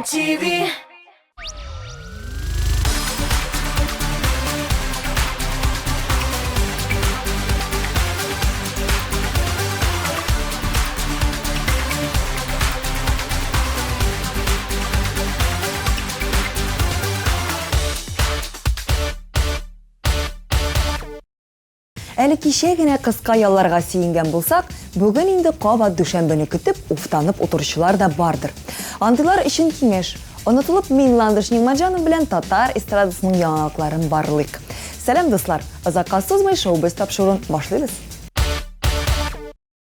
MTV. Әлі кеше генә кыска ялларга сөенгән булсак, бүген инде кабат дүшәмбене көтеп, уфтанып утыручылар да бардыр. Андыйлар өчен киңәш. Онытылып мин Ландыш Нигъматҗанов белән татар эстрадасының яңалыкларын барлыйк. Сәлам дуслар, озакка сузмай шоу-без тапшыруын башлыйбыз.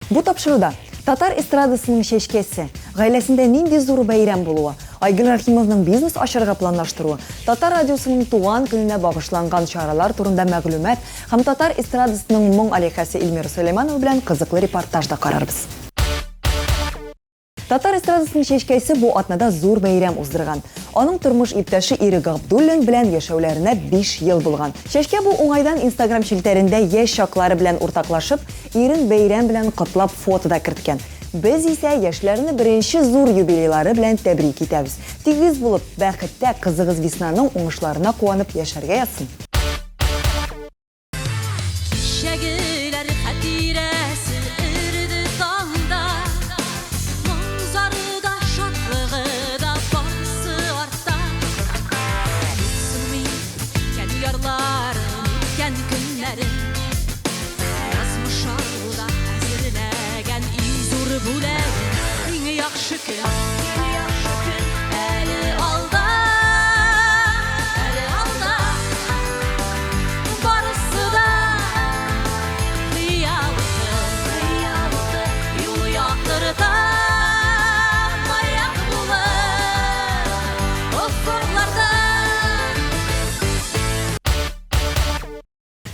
Бу тапшыруда татар эстрадасының шешкәсе, гаиләсендә нинди зур бәйрәм булуы, Айгөл Рахимовның бизнес ачарга планлаштыруы, татар радиосының туган көненә багышланган чаралар турында мәгълүмат һәм татар эстрадасының моң алихәсе Илмира Сөләйманова белән кызыклы репортаж да карарбыз. Татар эстрадасының шешкәсе бу атнада зур бәйрәм уздырган. Аның тормыш иптәше Ирек Габдуллин белән яшәүләренә 5 ел булган. Шешкә бу уңайдан Instagram шилтәрендә яшь чаклары белән уртаклашып, ирен бәйрәм белән котлап фото да керткән. Без исә яшьләрне беренче зур юбилейлары белән тәбрик итәбез. Тигез булып, бәхеттә кызыгыз Веснаның уңышларына куанып яшәргә язсын.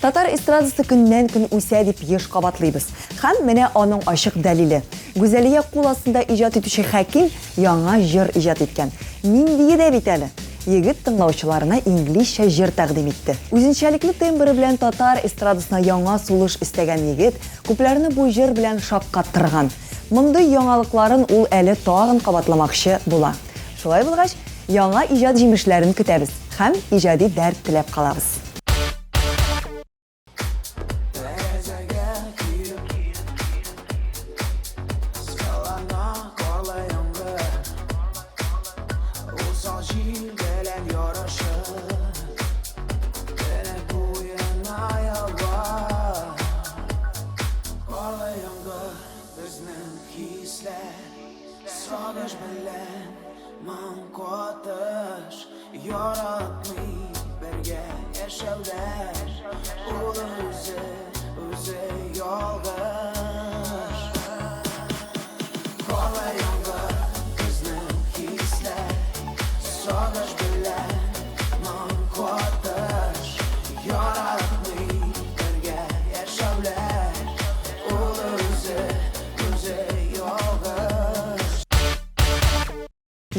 Татар эстрадасы көннән көн үсә дип еш кабатлыйбыз. Һәм менә аның ачык дәлиле. Гүзәлия кул астында иҗат итүче Хәким яңа җыр иҗат иткән. Ниндие дә бит әле. Егет тыңлаучыларына инглизчә җыр тәкъдим итте. Үзенчәлекле тембры белән татар эстрадасына яңа сулыш истәгән егет күпләрне бу җыр белән шаккаттырган. Мондый яңалыкларын ул әле тагын кабатламакчы була. Шулай булгач, яңа иҗат җимешләрен көтәбез һәм иҗади дәрт теләп калабыз. Sağış bilen man kotaş yaratmay berge yaşavlar ul o'zi yolg'iz qora yomg'ir bizning hislar sağış bilen man kotaş yaratmay berge yaşavlar ul o'zi yolg'iz.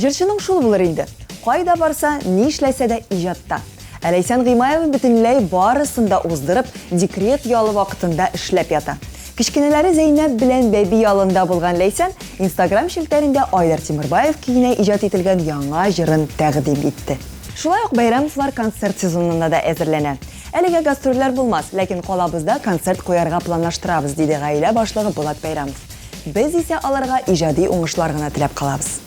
Җырчының шул булыр инде. Кайда барса, ни эшләсә дә иҗатта. Ләйсән Гыймаева бөтенләй барысында уздырып, декрет ялы вакытында эшләп ята. Кичкенәләре Зәйнәп белән Бәби ялында булган Ләйсән Instagram шилтәрендә Айдар Тимербаев киенә иҗат ителгән яңа җырын тәкъдим итте. Шулай ук Бәйрәмовлар концерт сезонына да әзерләнә. Әлегә гастрольләр булмас, ләкин калабызда концерт куярга планлаштырабыз, диде гаилә башлыгы Булат Бәйрәмов. Без исә аларга иҗади уңышлар гына теләп калабыз.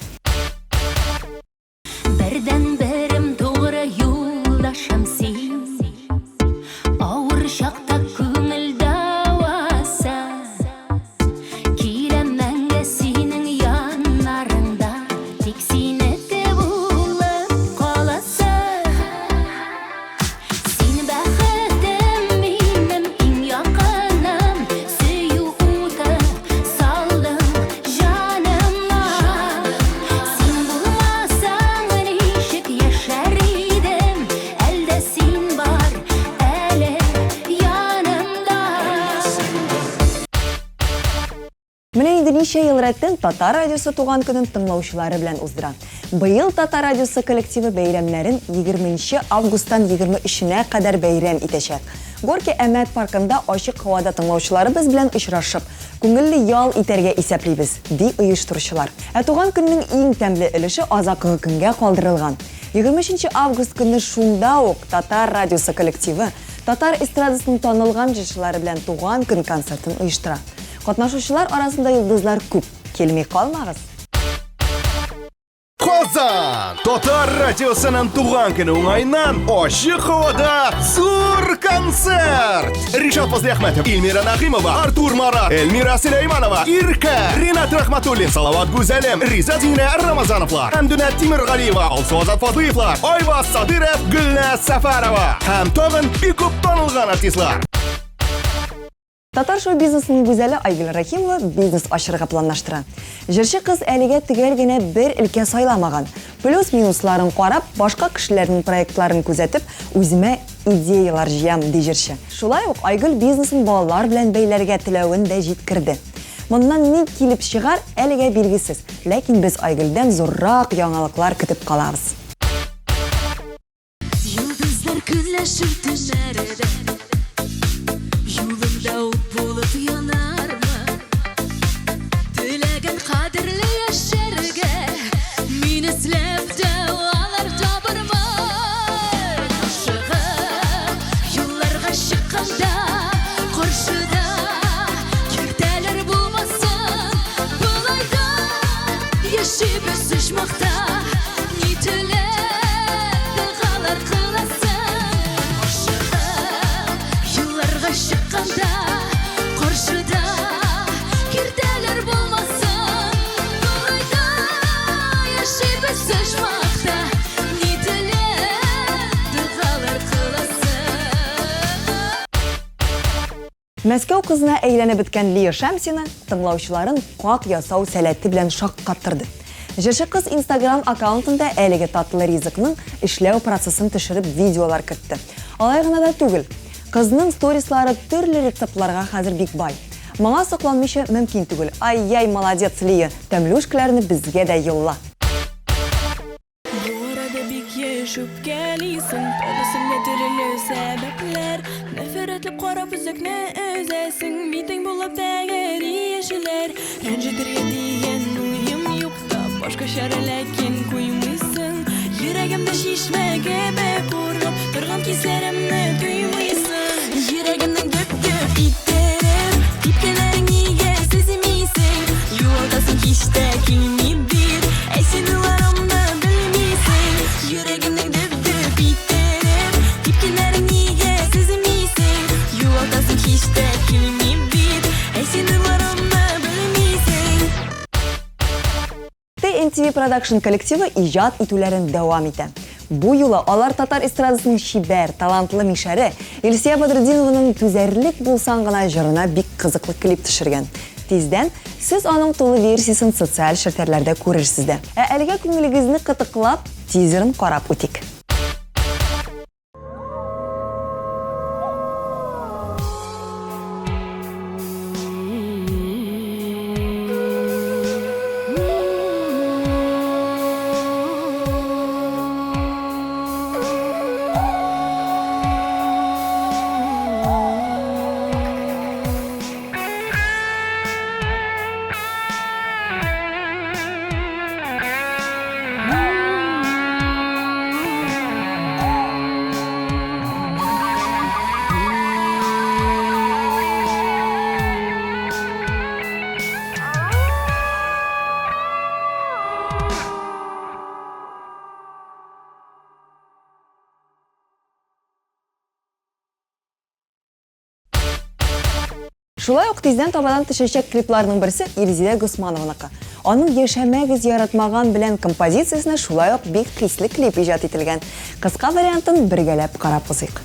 Бердән берем тугры юлдашым син, авыр чакта күңелдә васа, киләм мәңге синең яннарыңда, тик синеке булып каласы. Син бәхетем минем иң якыным, сөю уты салдың җанымга. Син булмасаң ничек яшәр идем, әлдә син бар әле янымда. Менә инде ничә ел рәттән татар радиосы туган көнен тыңлаучылары белән уздыра. Быел Татар радиосы коллективы бәйрәмнәрен 20 августтан 23-нә кадәр бәйрәм итәчәк. Горки Әмәт паркында ачык һавада тыңлаучыларыбыз белән очрашып, күңелле ял итәргә исәплибез, ди оештыручылар. Туган көннең иң тәмле өлеше азаккы көнгә калдырылган. 23 август көнне шунда ук Татар радиосы коллективы Татар эстрадасының танылган җырчылары белән туган көн концертын оештыра. Катнашучылар арасында йолдызлар күп. Келмей калмагыз. Казан! Татар радиосының туган көне уңайыннан ачык һавада зур концерт! Ришат Фазлиәхмәтов, Илмира Нагыймова, Артур Марат, Эльмира Сөләйманова, Ирка, Ринат Рахматуллин, Салават Гүзәлем, Риза Динә Рамазановлар, Әмдүнә Тимергалиева, Алсу Азат Фатлыевлар, Айваз Садыров, Гөлназ Сафарова һәм тагын бик күп танылган артистлар. Татар шоу-бизнесының гүзәле Айгөл Рахимова бизнес ачырга планлаштыра. Җырчы кыз әлегә төгәл генә бер өлкә сайламаган. Плюс-минусларын карап, башка кешеләрнең проектларын күзәтеп, үземә идеялар җыям ди җырчы. Шулай ук Айгөл бизнесын балалар белән бәйләргә теләвен дә җиткерде. Моннан ни килеп чыгар әлегә билгесез, ләкин без Айгөлдән зуррак яңалыклар көтеп калабыз. Йолдызлар көнләшеп төннәрдә Юлымда ут булып янармы Теләгән кадерле яшәргә Мин эзләп тә алар табырмы Ашыгып юлларга чыкканда Каршыда киртәләр булмасын Болайда яшибез оҗмакта Ни теләп алар кыласын Шыққанда қаршыда киртәләр болмасын Болайда яшибез оҗмакта Ни теләп дұғалар кыласын Мәскәү кызына әйләнеп беткән Лия Шәмсина тыңлаучыларын как ясау сәләте белән шаккаттырды. Җырчы кыз Instagram аккаунтында әлеге татлы ризыкның эшләү процессын төшереп видеолар кертте. Алай гына да түгел. Кызның сторислары төрле рецептларга хәзер бик бай. Моңа сокланмыйча мөмкин түгел. Ай-яй, молодец, Лия. Тәмлүшкәләрне безгә дә юлла. Burada bik yaşıp geliysin Tolısında türlü sebepler Nefretli qarab üzükne özesin Biting bulup dəyəri yeşiler Rəncidir yediyen uyum yoksa Başka şərələkin koymuşsun Yüreğimde şişme gebe kurgum Durğan kislerimni duymuşsun Yüreğimden döp-döp iterim Tipkelerin niye sezimiysin Yoldasın işte kimi bir Esinlarımda bilmiysin Yüreğimden döp-döp iterim Tipkelerin niye sezimiysin Yoldasın işte kimi bir Esinlarımda bilmiysin TNTV Production коллективы иҗат итүләрен дәвам итә. Бу юлы алар Татар эстрадасының шибәр, талантлы мишәре Илсия Бадретдинованың «Түзәрлек булсаң гына» җырына бик кызыклы клип төшергән. Тиздән сез аның тулы версиясын социаль шәһәрләрдә күрерсез дә. Әлегә күңелегезне кытыклап, тизерын карап үтик. Шулай ук тиздән табадан төшәчәк клипларның берсе Илзия Госмановныкы. Аның «Яшәмәгез яратмаган» белән композициясенә шулай ук бик хисле клип иҗат ителгән. Кыска вариантын бергәләп карап узыйк.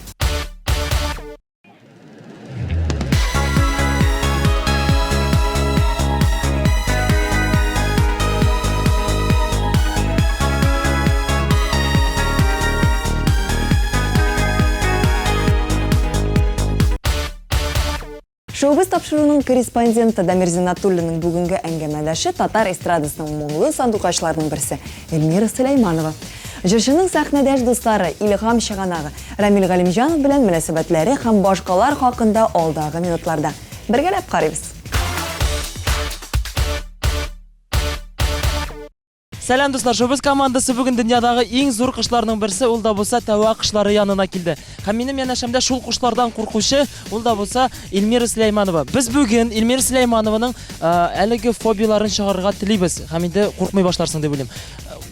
Шоу-биз тапшыруының корреспонденты Дамир Зиннатуллинның бүгінгі әңгәмәләше татар эстрадасының моңлы сандуқачларының берсе Эльмира Сөләйманова. Жырчының сәхнәдәш дуслары Илгам Чыганагы, Рамил Галимҗанов белән мөнәсәбәтләре һәм башкалар хакында алдагы минутларда бергәләп карыйбыз. Сәлам дуслар, Шоу-биз командасы бүген дөньядагы иң зур кошларның берсе, ул да булса Тәва кошлары янына килде. Һәм минем янәшәмдә шул кошлардан куркучы, ул да булса Эльмира Сөләйманова. Без бүген Эльмира Сөләйманованың әлеге фобияларын чыгарырга телибез. Һәм инде куркмый башларсың дип уйлыйм.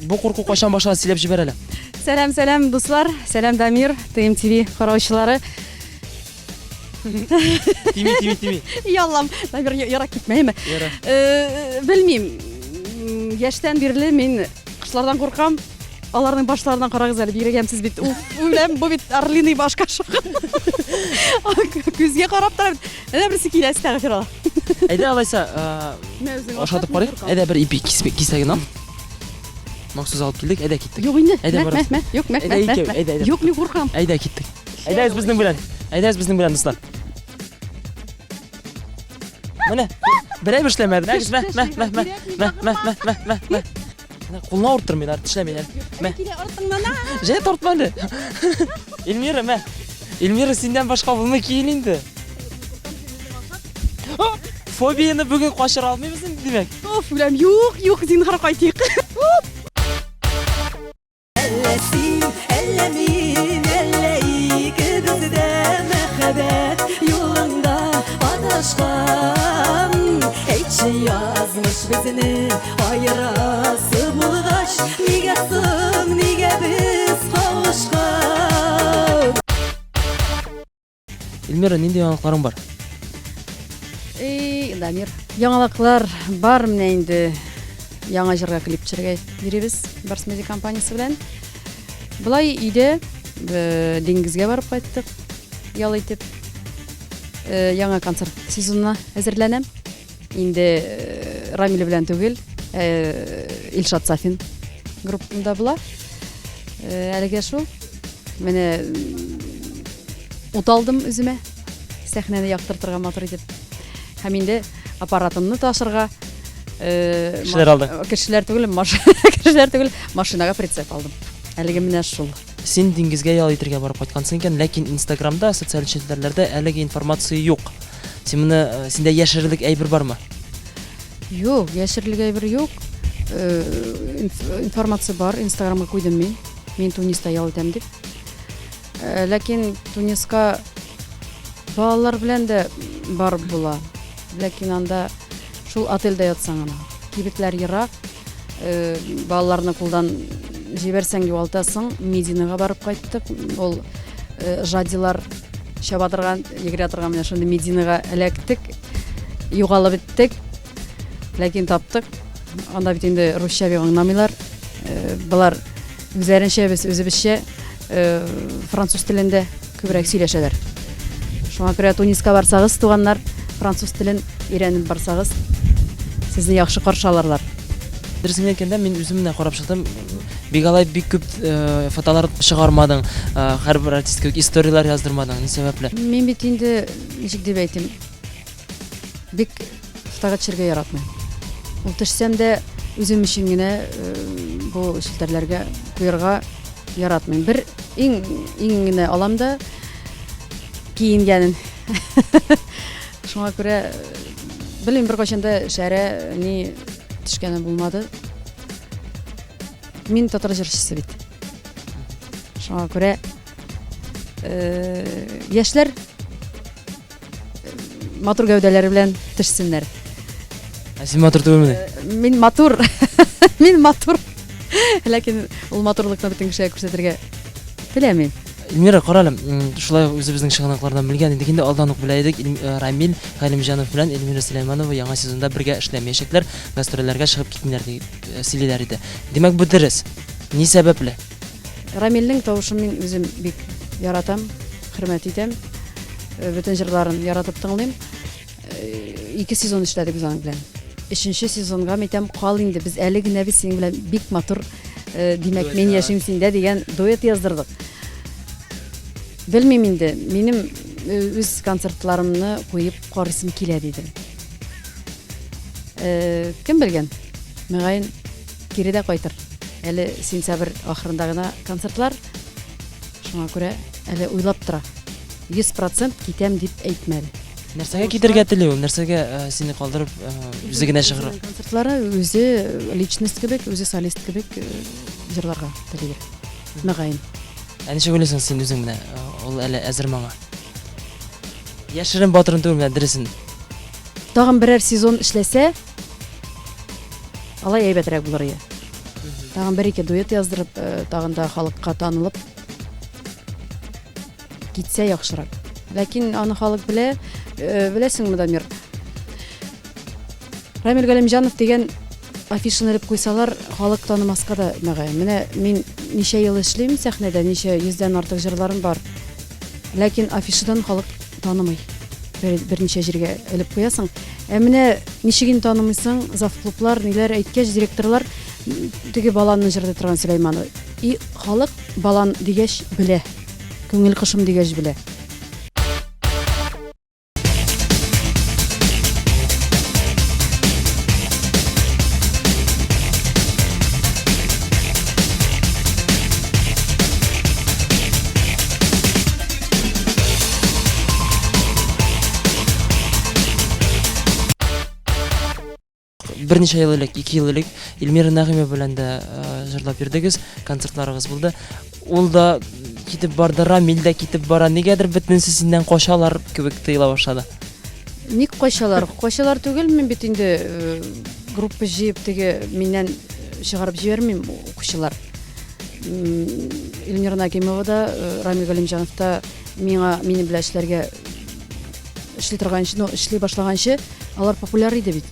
Бу курку кайчан башлады, сөйләп җибәр әле. Сәлам дуслар, сәлам Дамир, ТМТV караучылары. Тими. Яллам, Дамир ярак китмәйме? Белмим. Яшьтән бирле мин кошлардан куркам. Аларның башларынан карагыз әле, бирегәмсез бит. Уйлам, бу бит орлиный башка шугы. Күзгә карап тора. Әнә берсе килә, әстәгъфиралла. Әйдә алайса, ашатып карыйк. Әйдә бер ипи кисәген ал. Махсус алып килдек, әйдә киттек. Юк инде. Әйдә барабыз. Юк, Әйдә. Юк, мин куркам. Әйдә киттек. Әйдәгез безнең белән, дуслар. Менә, берәй эшләмәде. Мә. Кулны авырттырмыйлар, эшләмәйләр. Мә. Җәй тартмады. Эльмира, мә. Эльмира, синдән башка булмый киен инде. Фобияны бүген качыра алмыйбыз инде, димәк. Уйлам, юк, зинһар кайтыйк. Әллә син, әллә мин, әллә икебездә мәхәббәт юлында адашкан. Әйтче, язмыш безне аерасы булгач, нигә соң, нигә без кавышкан? Эльмира, нинди яңалыкларың бар? Дамир, яңалыклар бар менә инде. Яңа җырга клип төшерергә бирибез Барс Медиа компаниясе белән. Булай өйдә диңгезгә барып кайттык. Ял итеп яңа концерт сезонына әзерләнәм. Инде Рамил белән түгел, Илшат Сафин группында була. Әлегә шул. Менә уталдым үземә. Сәхнәне яктыртырга матур итеп. Һәм инде аппаратымны ташырга кешеләр түгел, машинага прицеп алдым. Әлеге менә шул. Син диңгезгә ял итәргә барып кайткансың икән, ләкин Инстаграмда, социаль челтәрләрдә әлеге информация юк. Синдә яшерерлек әйбер бармы? Юк, яшерлек әйбер юк. Информация бар, Инстаграмга куйдым мин. Мин Туниста ял итәм дип. Ләкин Туниска балалар белән дә барып була. Ләкин анда шул отельдә ятсаң ана. Кибетләр ерак. Балаларны кулдан җибәрсәң юалтасың. Мединага барып кайттык. Ул жадилар чаба торган, йөгерә торган менә шундый Мединага эләктек. Югалып беттек. Ләкин таптык. Анда бит инде русча бик аңламыйлар. Булар үзләренчә без үзебезчә француз телендә күбрәк сөйләшәләр. Шуңа күрә Туниска барсагыз, туганнар, француз телен өйрәнеп барсагыз, сезне яхшы каршы алырлар. Дөресен әйткәндә, мин үземне карап чыктым. Бик күп фотолар чыгармадың, һәрбер артистка историялар яздырмадың. Ни сәбәпле? Мин бит инде ничек дип әйтим, бик фотога төшәргә яратмыйм. Ул төшсәм дә үзем өчен генә бу челтәрләргә куярга яратмыйм. Бер иң генә алам да киенгәнен. Шуңа күрә белмим, бер кайчанда шәрә ни төшкәне булмады. Мин татар җырчысы бит. Шуңа күрә яшьләр матур гәүдәләре белән төшсеннәр. Син матур түгелме? Мин матур. Мин матур. Ләкин ул матурлыкны бөтен кешегә күрсәтергә теләмим. Эльмира, каралым, шулай үзебезнең чыганаклардан белгән идек инде, алдан ук белә идек. Рамил Галимҗанов белән Эльмира Сөләйманова яңа сезонда бергә эшләмәячәкләр, гастрольләргә чыгып китмиләр дип сөйлиләр иде. Димәк, бу дөрес. Ни сәбәпле? Рамилнең тавышын мин үзем бик яратам, хөрмәт итәм. Бөтен җырларын яратып тыңлыйм. 2 сезон эшләдек без аның белән. 3нче сезонга мәйтәм кал инде, без әле генә без синең белән бик матур, димәк, мин яшим синдә дигән дуэт яздырдык. Белмим инде, минем үз концертларымны куеп карыйсым килә дидем. Кем белгән? Мөгаен киредә кайтыр. Әле сентябрь ахырында гына концертлар. Шуңа күрә әле уйлап тора. 100% китәм дип әйтмәде. Нәрсәгә китергә тели ул? Нәрсәгә сине калдырып үзе генә чыгыра? Концертлары үзе личность кебек, үзе солист кебек җырларга телиләр. Мөгаен. Ничек уйлыйсың син үзең менә? Ул әле әзер моңа. Яшерен батырын түгел менә дөресен. Тагын берәр сезон эшләсә, алай әйбәтрәк булыр иде. Тагын бер-ике дуэт яздырып, тагын да халыкка танылып китсә яхшырак. Ләкин аны халык белә, беләсеңме, Дамир? Рамил Галимҗанов дигән афишаны элеп куйсалар, халык танымаска да мөгаен. Менә мин ничә ел эшлим сәхнәдә, ничә йөздән артык җырларым бар. Ләкин афишадан халык танымый. Берничә җиргә элеп куясың. Менә ничеген танымыйсың, завклублар, ниләр әйткәч, директорлар теге баланы җырлый торган Сөләйманов. И халык балан дигәч белә. Күңел кышым дигәч белә. Берничә ел элек, 2 ел элек Илмира Нәгыймә белән дә җырлап йөрдегез, концертларыгыз булды. Ул да китеп барды, Рамил дә китеп бара. Нигәдер бөтенесе синнән качалар кебек тоела башлады. Ник качалар? Качалар түгел, мин бит инде группа җыеп теге миннән чыгарып җибәрмим укучылар. Илмира Нәгыймова да, Рамил Галимҗанов та мине белән эшләргә эшли торганчы, эшли башлаганчы, алар популяр иде бит.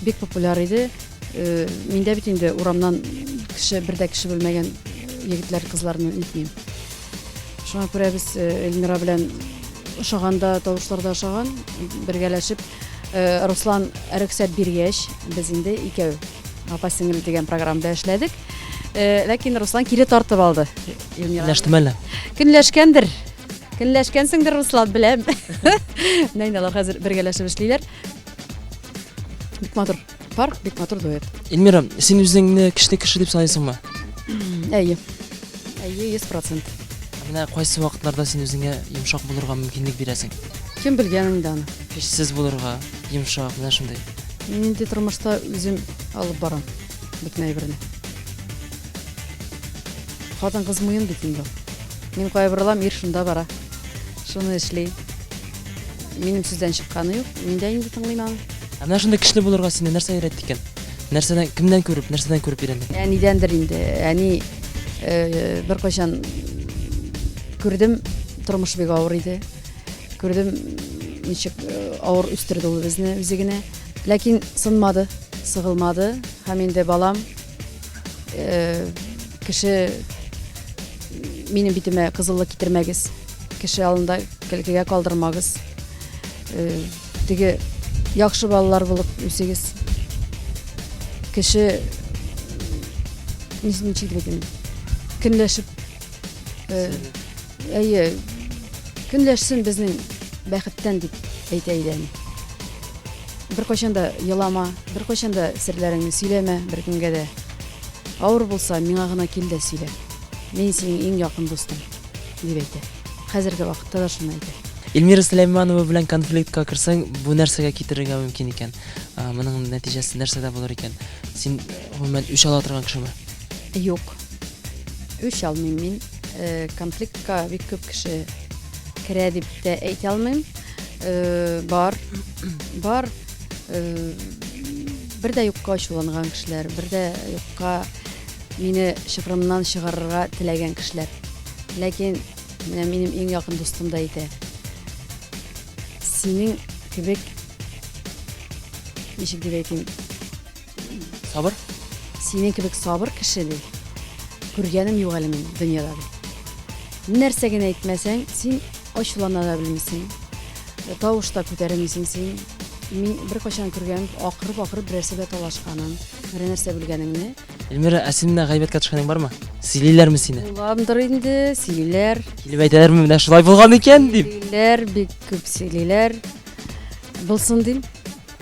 Бик популяр иде. Миндә бит инде урамнан бердә кеше белмәгән егетләр, кызларны итмим. Шуңа күрә без Эльмира белән ошаганда, тавышларда ошаган, бергәләшеп, Руслан рөхсәт биргәч, без инде икәү апа-сеңел дигән программада эшләдек. Ләкин Руслан кире тартып алды. Ләштемәле. Көнләшкәндер. Көнләшкәнсеңдер, Руслан, беләм. Нәйн алар хәзер бергәләшеп эшлиләр. Бик матур пар, бик матур дуэт. Илмира, син үзеңне көчле кеше дип саныйсыңмы? Әйе. Әйе, 100%. Менә кайсы вакытларда син үзеңә йомшак булырга мөмкинлек бирәсең? Кем белгән инде аны? Көчсез булырга, йомшак, менә шундый. Мин инде тормышта үзем алып барам. Бөтен әйберне. Хатын кыз муен бит инде. Мин кайбырлам, ир шунда бара. Шуны эшли. Минем сүздән чыкканы юк. Мин дә инде тыңлыйм аны. Менә шундый көчле булырга сине нәрсә өйрәтте икән? Нәрсәдән, кемнән күреп өйрәндең? Әнидәндер инде. Әни бер кайчан күрдем, тормыш бик авыр иде. Күрдем, ничек авыр үстерде ул безне үзе генә. Ләкин сынмады, сыгылмады. Һәм инде балам кеше минем битемә кызыллык китермәгез. Кеше алында көлкегә калдырмагыз. Теге яхшы балалар булып үсегез. Кеше ничек дип әйтим? Көнләшеп әйе, көнләшсен безнең бәхеттән дип әйтә иде. Бер кайчан да елама, бер кайчан да серләреңне сөйләмә бер кемгә дә. Авыр булса, миңа гына кил дә сөйлә. Мин синең иң якын дустың дип әйтә. Хәзерге вакытта да шуны әйтә. Илмира Сөләйманова белән конфликтка кирсәң, бу нәрсәгә китерергә мөмкин икән. Моның нәтиҗәсе нәрсәдә булыр икән? Син гомумән үч ала торган кешеме? Юк. Үч алмыйм мин. Конфликтка бик күп кеше керә дип тә әйтә алмыйм. Бар. Бер дә юкка ачуланган кешеләр, бер дә юкка мине шифрымнан чыгарырга теләгән кешеләр. Ләкин менә минем иң якын дустым да әйтә. Синең кебек ничек дип әйтим? Сабыр? Синең кебек сабыр кеше ди. Күргәнем юк әле мин дөньяда. Нәрсә генә әйтмәсәң, син ачулана да белмисең. Тавышта күтәрмисең син. Мин бер кайчан күргән, акырып берәрсә дә талашканын, бер нәрсә белгәнеңне. Эльмира, әсемне гайбәткә төшкәнең бармы? Сөйлиләрме сине? Буламдыр инде, сөйлиләр. Килеп әйтәләрме, менә шулай булган икән дип. Сөйлиләр, бик күп сөйлиләр. Булсын дим.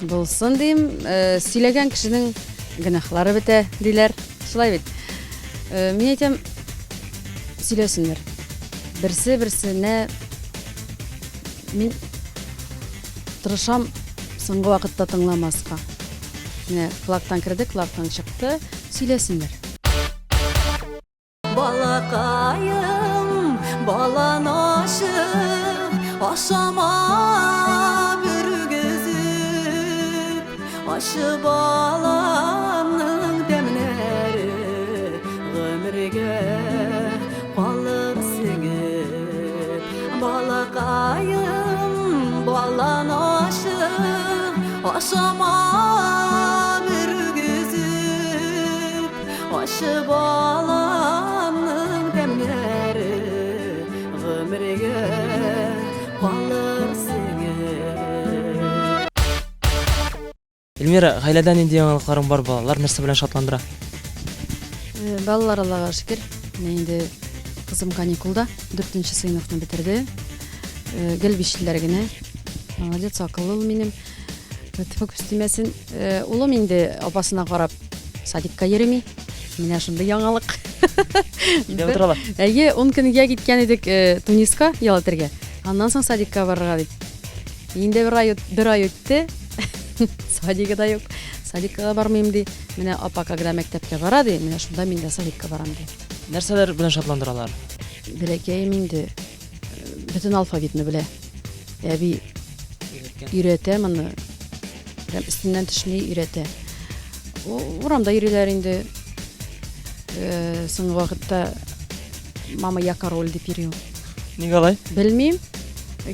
Булсын дим. Сөйләгән кешенең гөнаһлары бетә диләр. Шулай бит. Мин әйтәм, сөйләсеннәр. Берсе-берсенә мин тырышам соңгы вакытта тыңламаска. Менә клактан керде, клактан чыкты. Сөйләсеннер. Балакайым, баланашы, ашама бүргізіп, ашы баламның дәмнәрі ғөмірге қалып сіңіп. Балакайым, баланашы, ашама aşı balamның dәмнәре ғөмірге қалыр сіңіп. Эльмира, гаиләдән инде яңалыкларың бар балалар, нәрсә белән шатландыра? Балалар Аллага шөкер. Менә инде кызым каникулда 4-нче сыйныфны бетерде. Гел 5 елләр генә. Молодец, акыллы ул минем. Тифак үстемәсен. Улым инде апасына карап садикка йөрми. Менә шундый яңалык. Дип утыралар. Әйе, 10 көнгә киткән идек Туниска ял итәргә. Аннан соң садикка барырга дип. Инде бер ай үтте. Садикка да юк. Садикка бармыйм ди. Менә апа когда мәктәпкә бара ди, менә шунда мин дә садикка барам ди. Нәрсәләр белән шатландыралар? Беләкәем инде бөтен алфавитны белә. Әби өйрәтә моны. Прям өстеннән төшми өйрәтә. Урамда йөриләр инде. Соңгы вакытта мама я король дип йөри. Нигә алай? Белмим.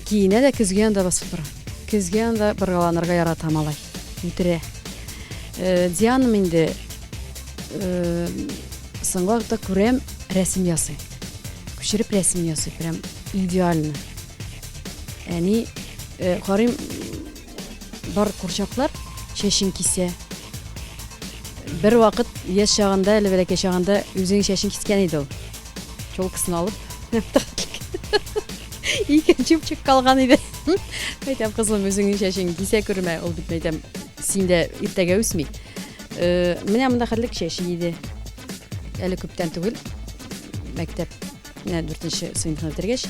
Киенә дә көзгә анда басып тора. Көзгә анда быргаланырга ярата малай. Үтерә. Дианым инде соңгы вакытта күрәм рәсем ясый. Күчереп рәсем ясый, прям идеально. Әни карыйм бар курчаклар чәчен кисә. Бер вакыт яшь чагында, әле бәләкәй чагында үзенең чәчен кискән иде ул. Чолкысын алып. Икенче чик калган иде. Әйтәм, кызым, үзеңнең чәчен кисә күрмә, ул бит әйтәм, синдә иртәгә үсми. Менә монда хәтлек чәч иде. Әле күптән түгел. Мәктәп 4-нче сыйныфны бетергәч,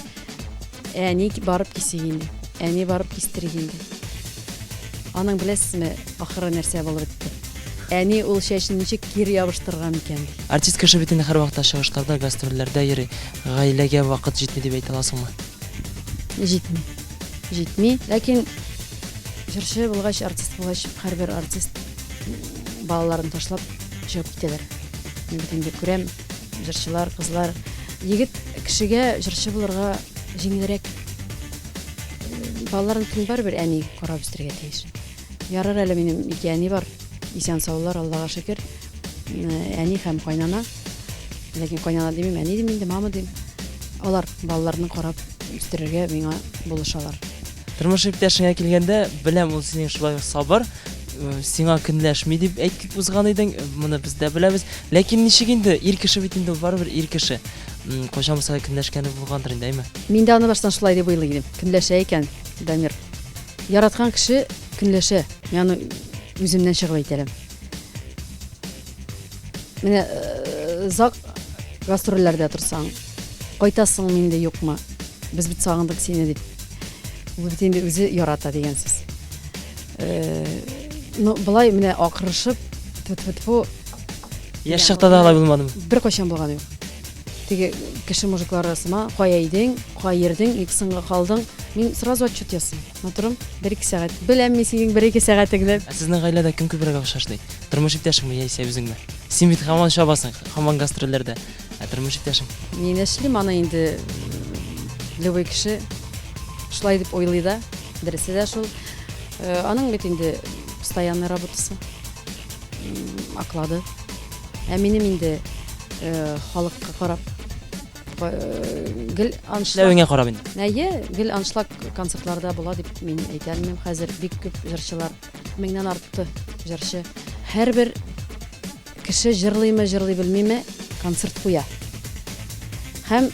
әни барып кисегән. Әни барып кистергән. Аның беләсезме, ахыры нәрсә булып бетте. Әни ул чәчен ничек кире ябыштырган икән. Артист кеше бит инде һәр вакытта чыгышларда, гастрольләрдә йөри. Гаиләгә вакыт җитми дип әйтә аласыңмы? Җитми. Җитми, ләкин җырчы булгач, артист булгач, һәрбер артист балаларын ташлап чыгып китәләр. Мин бит инде күрәм, җырчылар, кызлар, егет кешегә җырчы булырга җиңелрәк. Балаларын кем барбер әни карап үстергә тиеш. Ярар әле минем ике әни бар. Исән саулар, Аллага шөкер. Әни һәм кайнана. Ләкин кайнана димим, әни димим инде, мама дим. Алар балаларны карап үстерергә миңа булышалар. Тормыш иптәшеңә килгәндә, беләм ул синең шулай сабыр, сиңа көнләшми дип әйтеп узган идең, моны без дә беләбез. Ләкин ничек инде ир кеше бит инде барыбер ир кеше. Кайчан булса көнләшкәне булгандыр инде, әйме? Мин дә аны баштан шулай дип уйлый идем. Көнләшә икән, Дамир. Яраткан кеше көнләшә. Мин аны үземнән чыгып әйтәләм. Менә зак гастрольләрдә торсаң, кайтасың миндә юкмы? Без бит сагындык сине дип. Ул бит инде үзе ярата дигән сүз. Ну, былай менә акырышып, тфу-тфу. Яшь чакта да алай булмадымы? Бер кайчан булган юк. Теге кеше мужиклар арасында кая идең, кая йөрдең, иксеңгә калдың. Мин сразу отчет ясыйм. Матурым, 1-2 сәгать. Беләм мин синең 1-2 сәгатеңне. Сезнең гаиләдә кем күбрәк охшашный? Тормыш иптәшеңме яисә үзеңме? Син бит һаман чабасың, һаман гастрольләрдә. Тормыш иптәшең. Мин эшлим аны инде любой кеше шулай дип уйлый да, дөресе дә шул. Аның бит инде постоянный работасы. Аклады. Минем инде халыкка карап гел аншлаг. Ләвеңә карап инде. Әйе, гел аншлаг концертларда була дип мин әйтәлмим. Хәзер бик күп җырчылар, 1000-нән артты җырчы. Һәрбер кеше җырлыймы, җырлый белмиме, концерт куя. Һәм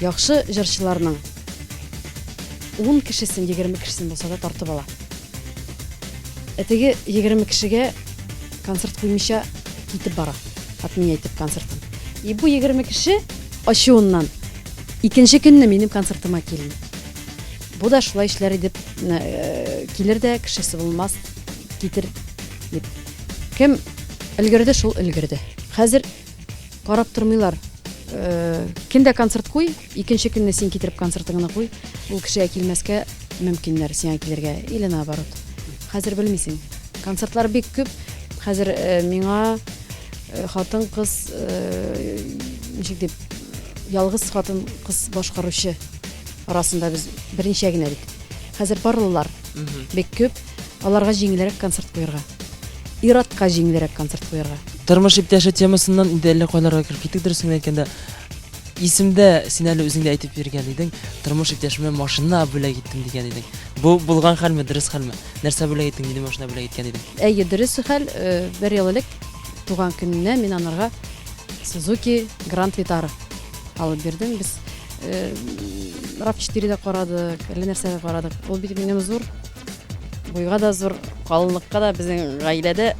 яхшы җырчыларның 10 кешесен, 20 кешесен булса да тартып ала. Теге 20 кешегә концерт куймыйча китеп бара. Отмен әйтеп концертын. И бу 20 кеше ачуыннан икенче көнне минем концертыма килми. Бу да шулай эшләр дип килер дә кешесе булмас, китер дип. Кем өлгерде, шул өлгерде. Хәзер карап тормыйлар. Кемдә концерт куй, икенче көнне син китереп концертыңны куй, ул кешегә килмәскә мөмкиннәр сиңа килергә, или наоборот. Хәзер белмисең. Концертлар бик күп. Хәзер миңа хатын кыз ничек дип ялгыз хатын кыз башкаручы арасында без беренче генә бит. Хәзер барлылар бик күп. Аларга җиңелрәк концерт куярга. Иратка җиңелрәк концерт куярга. Тормыш иптәше темасыннан инде әллә кайларга кирип киттек, дөресен әйткәндә. Исемдә син әле үзең дә әйтеп биргән идең, тормыш иптәшемә машина бүләк иттем дигән идең. Бу булган хәлме, дөрес хәлме? Нәрсә бүләк иттең, нинди машина бүләк иткән идең? Әйе, дөрес хәл. Бер ел элек туган көненә мин анарга Suzuki Grand Vitara алып бирдем. Без RAV4 дә карадык, әллә нәрсә дә карадык. Ул бит минем зур. Буйга да зур, калынлыкка да безнең гаиләдә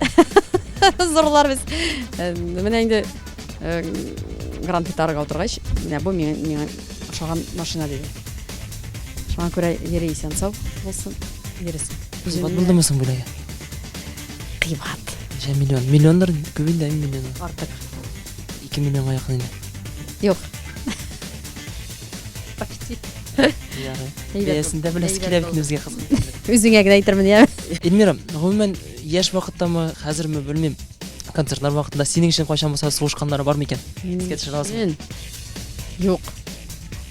зурлар без. Менә инде Grand Vitara'га утыргач, менә бу миңа ошаган машина диде. Шуңа күрә йөри исән сау булсын, йөресен. Кыйбат булдымы соң бүләге? Кыйбат. Миллионнар күбендә миллион. Артык. 2 миллионга якын инде. Юк. Почти. Ярый. Бәясендә беләс килә бит үзгә кызым. Үзеңә генә әйтермен, я. Эльмира, гомумән яшь вакыттамы, хәзерме белмим, концертлар вакытында синең өчен кайчан булса сугышканнары бармы икән? Искә төшерә аласың? Юк.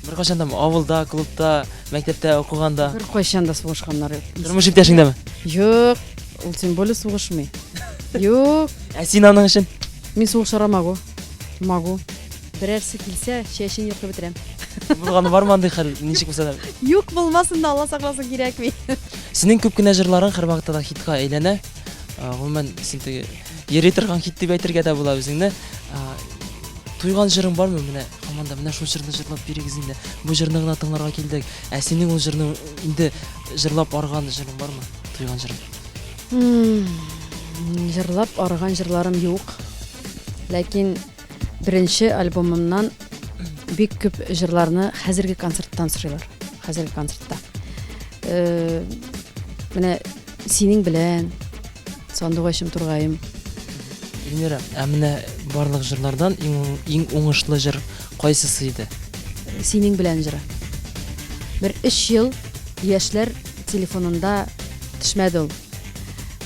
Бер кайчандамы авылда, клубта, мәктәптә укыганда, Бер кайчан да сугышканнар юк. тормыш иптәшеңдәме? Юк. Ул тем более сугышмый. Юк. Ә син аның өчен? Мин сугышара магу. Магу. Берәрсе килсә, чәчен юкып бетерәм. Булганы бармы андый хәл? Ничек булса да? Юк булмасын да, Алла сакласын, кирәкми. Синең күп кенә җырларың һәр вакытта да хитка әйләнә. Гомумән син теге йөри торган хит дип әйтергә дә була үзеңне. Туйган җырың бармы менә? Команда менә шул җырны җырлап бирегез инде. Бу җырны гына тыңларга килдек. Ә синең ул җырны инде җырлап арган җырың бармы? Туйган җырың. Җырлап арган җырларым юк. Ләкин беренче альбомымнан бик күп җырларны хәзерге концерттан сорыйлар. Хәзерге концертта. Менә синең белән Сандугачым тургаем. Эльмира, менә барлык җырлардан иң уңышлы җыр кайсысы иде? Синең белән җыры. Бер 3 ел яшьләр телефонында төшмәде ул.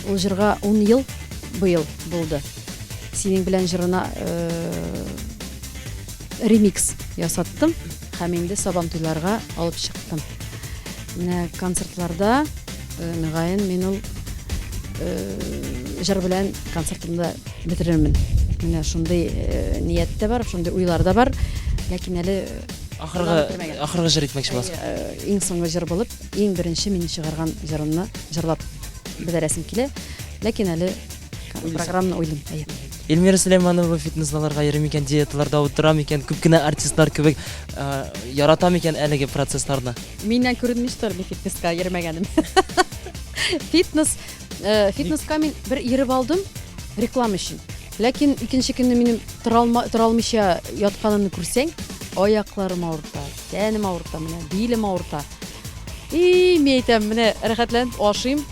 Ул җырга 10 ел быел булды. Синең белән җырына ремикс ясаттым һәм инде Сабантуйларга алып чыктым. Менә концертларда мөгаен мин ул җыр белән концертымда бетерермен. Менә шундый ният тә бар, шундый уйлар да бар. Ләкин әле ахыргы җыр итмәкче буласың. Иң соңгы җыр булып, иң беренче мин чыгарган җырымны җырлап бетерәсем килә. Ләкин әле программаны уйлыйм. Эльмира Сөләйманова фитнес-залларга йөри микән, диеталарда утыра микән, күп кенә артистлар кебек ярата микән әлеге процессларны? Миннән күренмештер бу фитнеска йөрмәгәнем. Фитнеска мин бер йөреп алдым реклама өчен. Ләкин икенче көнне минем торалмыйча ятканымны күрсәң, аякларым авырта, тәнем авырта, менә билем авырта. Мин әйтәм, менә рәхәтләнеп ашыйм,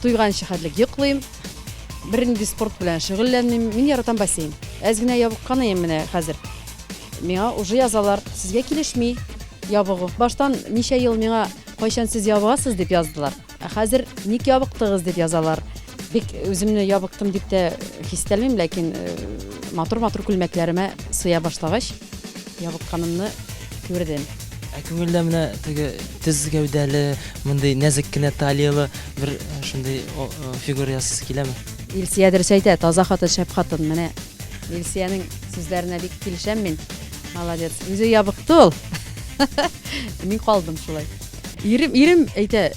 туйганчы хәтлек йоклыйм. Бернинди спорт белән шөгыльләнмим. Мин яратам бассейн. Әз генә ябыкканым менә хәзер. Миңа уже язалар, сезгә килешми ябыгы. Баштан ничә ел миңа кайчан сез ябыгасыз дип яздылар. Хәзер ник ябыктыгыз дип язалар. Бик үземне ябыктым дип тә хис итәлмим, ләкин матур күлмәкләремә сыя башлагач ябыкканымны күрдем. Күңелдә менә теге тез гәүдәле, мондый нәзек кенә талиялы бер шундый фигура ясыйсы киләме? Илсия дөрес әйтә, таза хатын, шәп хатын. Менә Илсияның сүзләренә бик килешәм мин. Молодец. Үзе ябыкты ул. Мин калдым шулай. Ирем әйтә,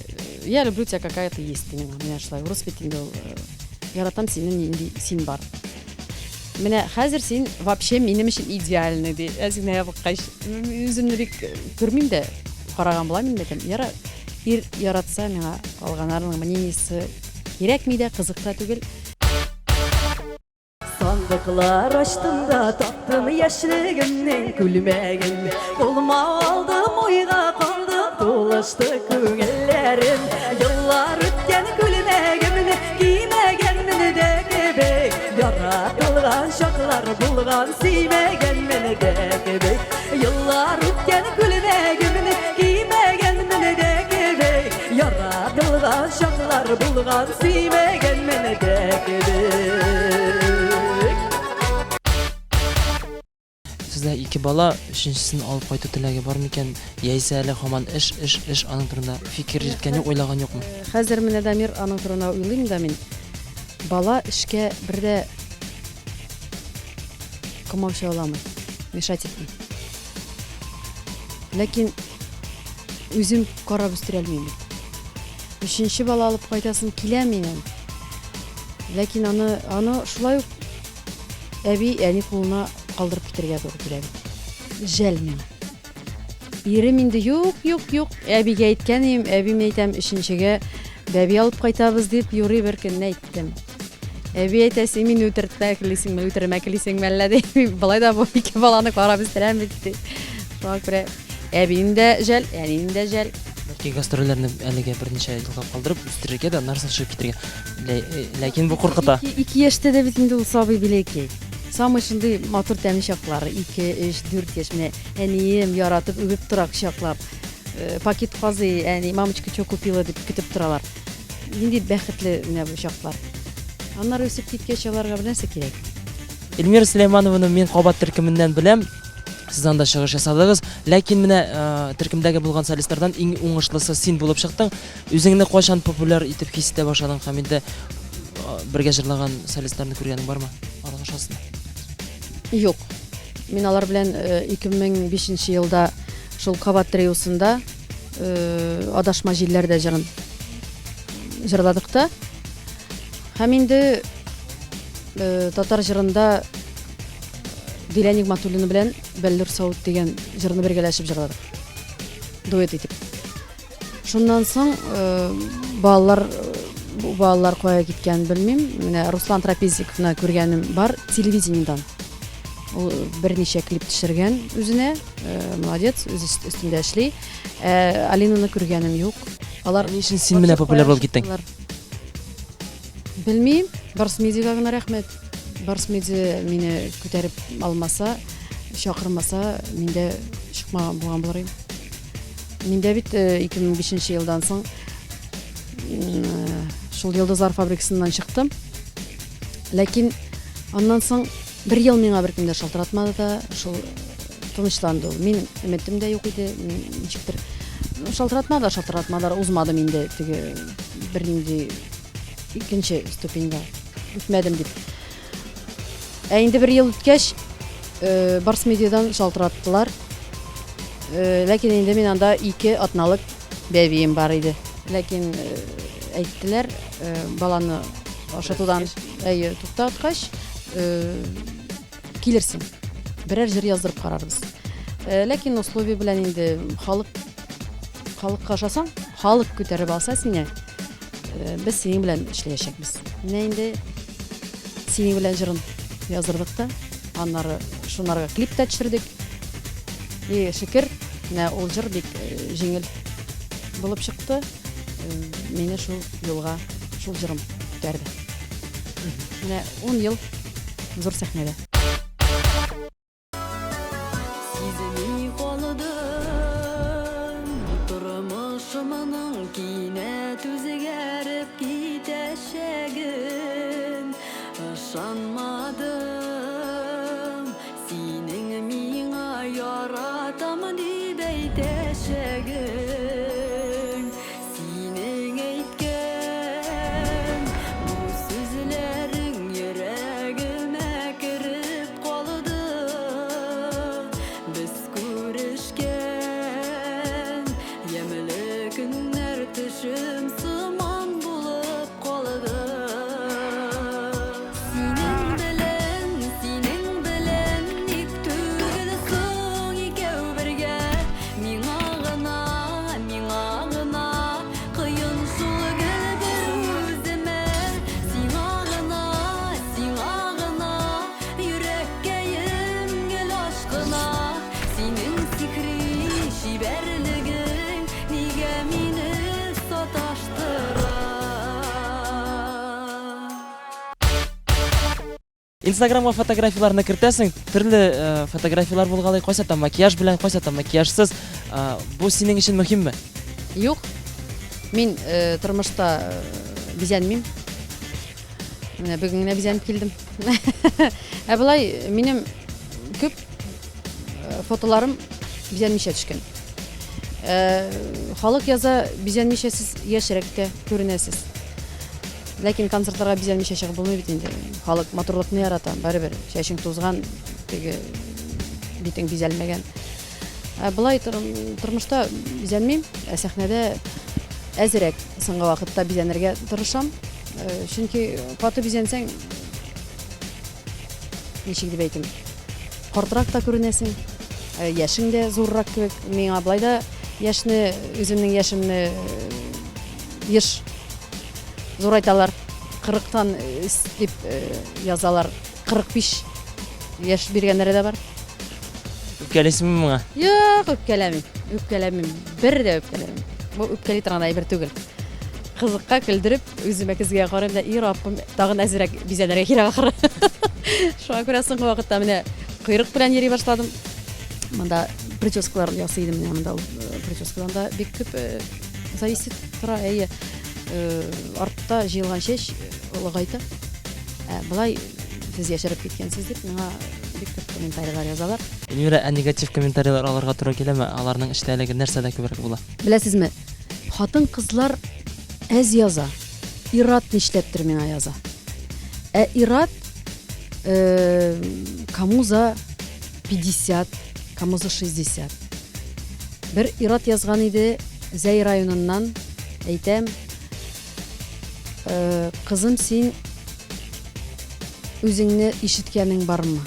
я люблю тебя какая-то есть. Менә шулай урыс бит инде ул яратам сені нинди син бар. Менә хәзер син вообще минем өчен идеальный ди. Әзгенә ябыккач, үземне бик күрмим дә, караган була мин әйтәм. Яра ир яратса миңа калганнарның мнениесе кирәкми дә, кызык та түгел. Sandıklar açtım da tattım yaşlığımın gülmegin Koluma aldım oyga kaldım dolaştı köngüllerim Yıllar ötken gülmegimini giymegenmini de gibi Yaratılgan şaklar bulgan siymegenmini de gibi Yıllar ötken gülmegimini giymegenmini de gibi Yaratılgan şaklar bulgan siymegenmini de gibi Сездә ике бала, өченчесен алып кайту теләге бар микән? Яисә әле һаман эш аның турында фикер җиткән юк, уйлаган юкмы? Хәзер менә Дамир аның турында уйлыйм да мин. Бала эшкә бердә комаучы аламы, мешать итми. Ләкин үзем карап үстерә алмыйм. Өченче бала алып кайтасым килә минем. Ләкин аны шулай ук әби әни кулына калдырып китәргә туры килә. Жәл миңа. Ирем инде юк. Әбигә әйткәнем, әбим әйтәм өченчегә бәби алып кайтабыз дип юрый бер көнне әйттем. Әби әйтә, син мине үтермәклисеңме, үтермәклисеңме әллә ди. Болай да бу ике баланы карап үстерәм бит ди. Шуңа күрә әбим дә жәл, әним дә жәл. Бәлки гастрольләрне әлегә берничә елга калдырып үстерергә дә нарса чыгып китәргә. Ләкин бу куркыта. 2 яшьтә дә бит инде ул сабый билеки. Самый шундый матур тәмле чаклары 2, 3, 4 яшь менә әнием яратып үбеп торак чаклап. Пакет казый, әни мамочка чё купила дип көтеп торалар. Нинди бәхетле менә бу чаклар. Аннары үсеп киткәч аларга бер нәрсә кирәк. Эльмира Сөләйманованы мен кабат төркемнән беләм. Сез анда чыгыш ясадыгыз, ләкин менә төркемдәге булган солистлардан иң уңышлысы син булып чыктың. Үзеңне кайчан популяр итеп хис итә башладың һәм инде бергә җырлаган солистларны күргәнең бармы? Аралашасың. Юк. Мин алар белән 2005 елда шул Кабат триосында адашма җилләрдә җырладык та. Һәм инде татар җырында Дилә Нигъмәтуллина белән Бәллүр Саут дигән җырны бергәләшеп җырладык. Дуэт итеп. Шуннан соң балалар кая киткән белмим. Менә Руслан Трапезниковны күргәнем бар телевидениедан. Ул берничә клип төшергән үзенә. Молодец, үз өстендә эшли. Алинаны күргәнем юк. Алар Ни өчен син менә популяр булып киттең? Белмим. Барс медиага гына рәхмәт. Барс медиа мине күтәреп алмаса, чакырмаса, миндә чыкмаган булган булыр идем. Миндә бит 2005 елдан соң шул Йолдызлар фабрикасыннан чыктым. Ләкин аннан соң бер ел миңа беркем дә шалтыратмады да, шул тынычланды. Мин өметем дә юк иде. Ничектер шалтыратмадар, узмады миндә теге бернинди икенче ступеньгә үтмәдем дип. Инде бер ел үткәч Барс медиадан шалтыраттылар. Ләкин инде мин анда 2 атналык бәбием бар иде. Ләкин әйттеләр, баланы ашатудан туктаткач килерсең. Берәр җыр яздырып карарбыз. Ләкин условие белән инде халыкка ашасаң, халык күтәреп алса сине, без синең белән эшләячәкбез. Менә инде синең белән җырын яздырдык та, аннары шунарга клип тә төшердек. Шөкер, менә ул җыр бик җиңел булып чыкты. Мине шул юлга, шул җырым күтәрде. Менә 10 ел зур сәхнәдә. Сизми калдым тормышымның кинәт үзгәреп китәчәген ышанмадым синең миңа яратам дип әйтәчәген синең әйткән бу сүзләрең йөрәгемә кереп калды без күрешкән ямьле көннәр төшем сыман булып калды Instagramга фотографияларны кертәсең, төрле фотографиялар булгалый, кайсата макияж белән, кайсата макияжсыз. Бу синең өчен мөһимме? Юк. Мин тормышта бизәнмим. Менә бүген генә бизәнеп килдем. Булай минем күп фотоларым бизәнмичә төшкән. Халык яза бизәнмичә сез яшьрәк тә күренәсез. Ләкин концертларга бизәнмичә чыгып булмый бит инде. Халык матурлыкны ярата, барыбер. Чәчең тузган, теге битең бизәлмәгән. Булай тормышта бизәнмим, сәхнәдә әзрәк соңгы вакытта бизәнергә тырышам. Чөнки каты бизәнсәң, ничек дип әйтим, картрак та күренәсең, яшең дә зуррак кебек. Миңа булай да яшьне, үземнең яшемне еш зурайталар. 40-тан дип язалар. 45 яшь биргәннәре дә бар. Үпкәлисеңме моңа? Юк, үпкәләмим. Бер дә үпкәләмим. Бу үпкәли торган әйбер түгел. Кызыкка көлдереп, үземә күзгә карыйм да, и Раббым, тагын әзрәк бизәнергә кирәк ахры. Шуңа күрә соңгы вакытта менә койрык белән йөри башладым. Монда прическалар ясый идем, монда прическадан да бик күп зависит тора. Артта җыелган чәч улыгайта. Булай сез яшереп киткәнсез дип миңа бик күп комментарийлар язалар. Эльмира, негатив комментарийлар алырга туры киләме? Аларның эштәлеге нәрсәдә күбрәк була? Беләсезме? Хатын-кызлар әз яза. Ират нишләптер миңа яза. Ират кому за 50, кому за 60. Бер ират язган иде Зәй районыннан, әйтәм, кызым, син үзеңне ишеткәнең бармы?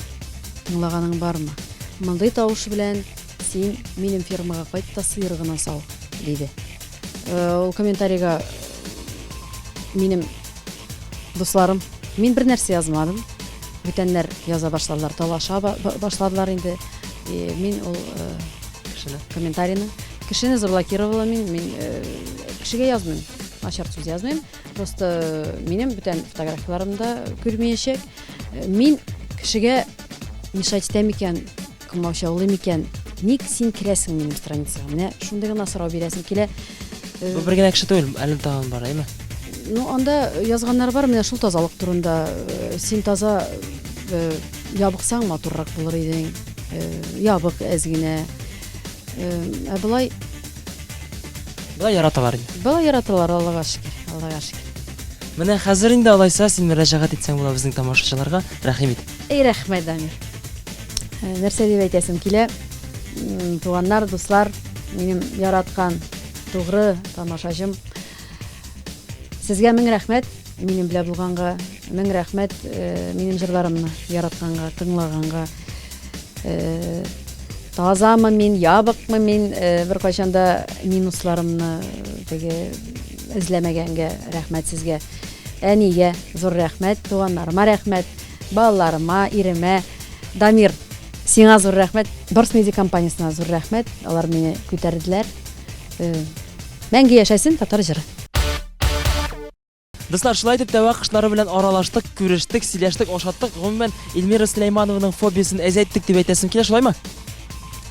Тыңлаганың бармы? Мондый тавыш белән син минем фирмага кайт та сыер гына сау, диде. Ул комментарийга минем дусларым, мин бер нәрсә язмадым. Бүтәннәр яза башладылар, талаша башладылар инде. Мин ул комментарийны кешене заблокировала, мин кешегә язмыйм, начар сүз язмыйм. Просто минем бүтән фотографияларымда күрмәячәк. Мин кешегә мешать итәм икән, кылмаучылы микән, ник син керәсең минем страницага? Менә шундый гына сорау бирәсең килә. Бу бер генә кеше түгел, әле тагын бар, әйме? Анда язганнар бар, менә шул тазалык турында. Син таза ябыксаң матуррак булыр идең. Ябык әз генә. Булай яраталар инде. Булай яраталар, Аллага шөкер, Аллага шөкер. Менә хәзер инде алайса син мөрәҗәгать итсәң була безнең тамашачыларга, рәхим ит. Рәхмәт, Дамир. Нәрсә дип әйтәсем килә? Туганнар, дуслар, минем яраткан тугры тамашачым. Сезгә мең рәхмәт, минем белә булганга, мең рәхмәт минем җырларымны яратканга, тыңлаганга. Тазамы мин, ябыкмы мин, бер кайчанда минусларымны теге эзләмәгәнгә рәхмәт сезгә. Әнигә зур рәхмәт, туганнарыма рәхмәт, балаларыма, иремә. Дамир, сиңа зур рәхмәт, Барс медиа компаниясына зур рәхмәт. Алар мине күтәрделәр. Мәңге яшәсен татар җыры. Дуслар, шулай итеп тәвә кышлары белән аралаштык, күрештек, сөйләштек, ашаттык. Гомумән Эльмира Сөләйманованың фобиясын әзәйттек дип әйтәсем килә, шулаймы?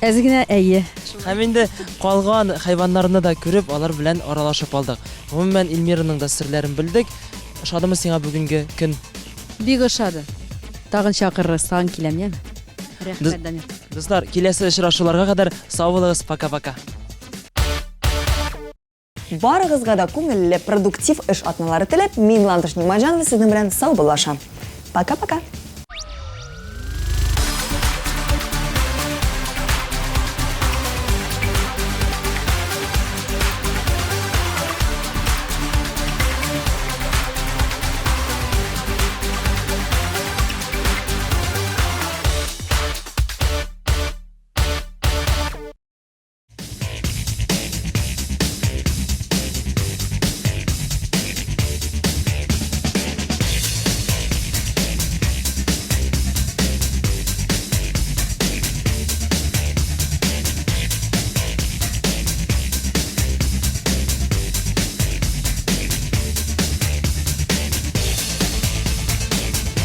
Әзгенә әйе. Һәм инде калган хайваннарны да күреп, алар белән аралашып алдык. Гомумән Эльмираның да серләрен белдек. Ошадымы сиңа бүгенге көн? Бик ошады. Тагын чакырырыз, тагын киләм, яме? Рәхмәт, Дамир. Дуслар, киләсе очрашуларга кадәр сау булыгыз, пока-пока. Барыгызга да күңелле, продуктив эш атналары теләп, мин Ландыш Нимаҗанова сезнең белән сау булашам. Пока-пока.